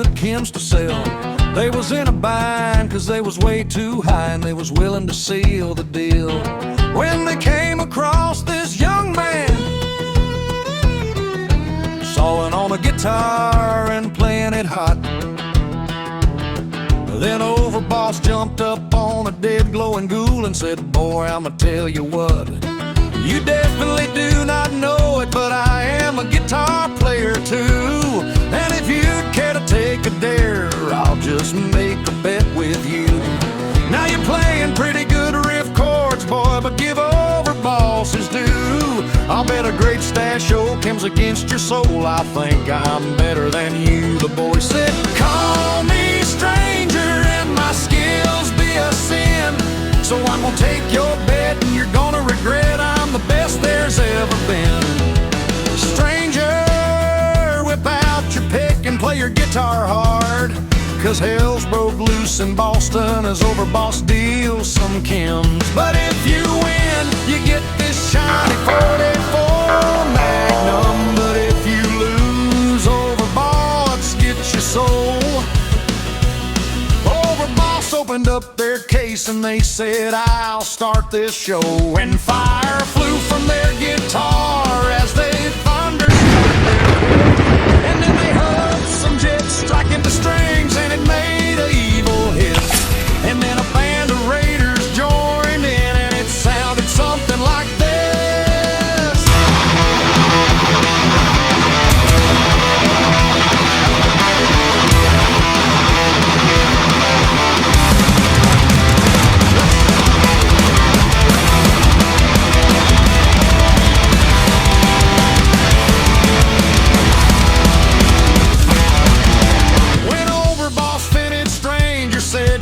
good chems to sell. They was in a bind cause they was way too high, and they was willing to seal the deal when they came across this young man sawing on a guitar and playing it hot. Then OverBoss jumped up on a dead glowing ghoul and said, "Boy, I'ma tell you what, you definitely do not know it, but I am a guitar player too. And if you'd care to take a dare, I'll just make a bet with you. Now you're playing pretty good riff chords, boy, but give OverBoss his due. I'll bet a great stash of chems against your soul. I think I'm better than you." The boy said, "Call me stranger and my skills be a sin, so I'm gonna take your bet and you're gonna regret I'm the best there's ever been. Stranger, whip out your pick and play your guitar hard, cause hell's broke loose in Boston as OverBoss deals some chems. But if you win, you get this shiny 44 Magnum. But if you lose, OverBoss gets your soul." OverBoss opened up their case and they said, "I'll start this show." And fire flew from their guitar as they thunderstruck their hit. And then they heard some jets striking the strings and it made an evil hit. And then a band of raiders joined in and it sounded something like this.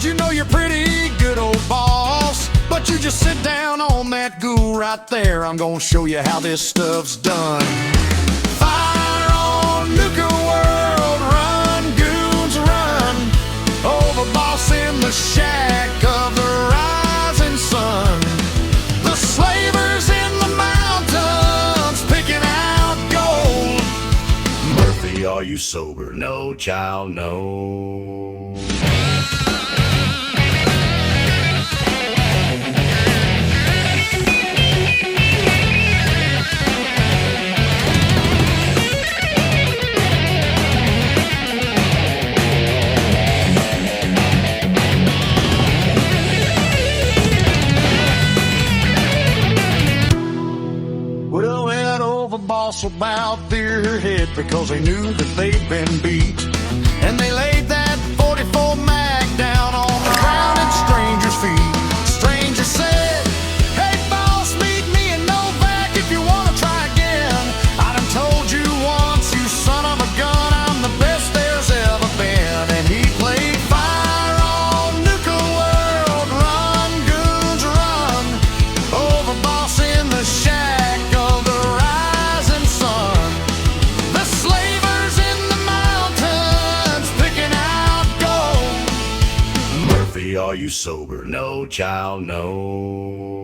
"You know you're pretty good, old boss, but you just sit down on that ghoul right there. I'm gonna show you how this stuff's done. Fire on nuclear world, run, goons, run. OverBoss in the shack of the rising sun. The slavers in the mountains picking out gold. Murphy, are you sober? No, child, no." Well, that OverBoss about their head because they knew that they'd been beat. And they laid that 44 Mag down on the ground at Stranger's feet. Stranger said, "Hey boss, meet me in Novak if you wanna try again. I done told you once, you son of a gun, I'm the best there's ever been." And he played fire on nuclear world, run, goons, run. OverBoss in the shack of the rising sun. The slavers in the mountains picking out gold. Murphy, are you sober? No, child, no.